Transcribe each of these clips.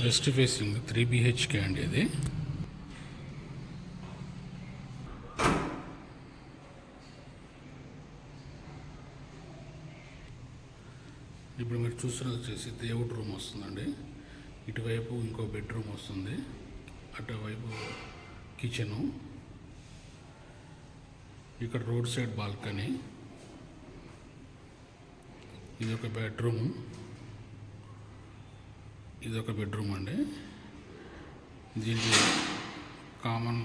West facing 3 BHK అండి ఇది. ఇప్పుడు మీరు చూస్తున్నది వచ్చేసి దేవుడి రూమ్ వస్తుందండి. ఇటువైపు ఇంకో బెడ్రూమ్ వస్తుంది, అటువైపు కిచెను, ఇక్కడ రోడ్ సైడ్ బాల్కనీ, ఇది ఒక బెడ్రూమ్, ఇది ఒక బెడ్రూమ్ అండి. దీనికి కామన్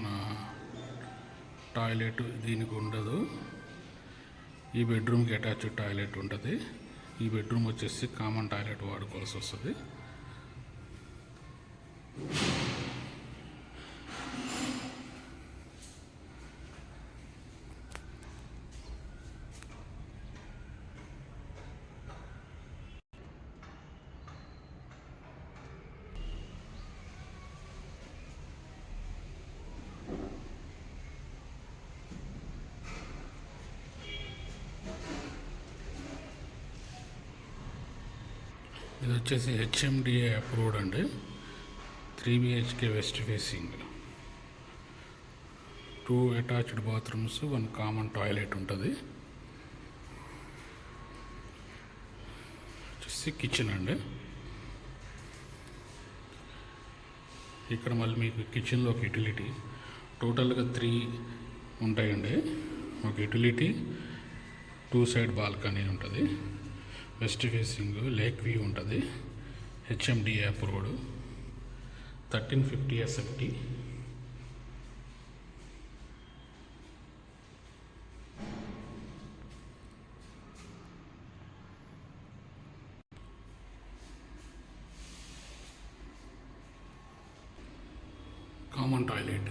టాయిలెట్ దీనికి ఉండదు. ఈ బెడ్రూమ్కి అటాచ్డ్ టాయిలెట్ ఉంటుంది. ఈ బెడ్రూమ్ వచ్చేసి కామన్ టాయిలెట్ వాడుకోవాల్సి వస్తుంది. ఇది వచ్చేసి HMDA అప్రూవ్డ్ అండి. 3 BHK west facing, 2 attached bathrooms, 1 common toilet ఉంటుంది. వచ్చేసి కిచెన్ అండి. ఇక్కడ మళ్ళీ మీకు కిచెన్లో ఒక యూటిలిటీ, టోటల్గా 3 ఉంటాయండి. ఒక యూటిలిటీ, 2 సైడ్ బాల్కనీ ఉంటుంది, వెస్ట్ ఫేసింగ్ లేక్ వ్యూ ఉంటుంది, HMDA approved, 1350 SFT. Common toilet.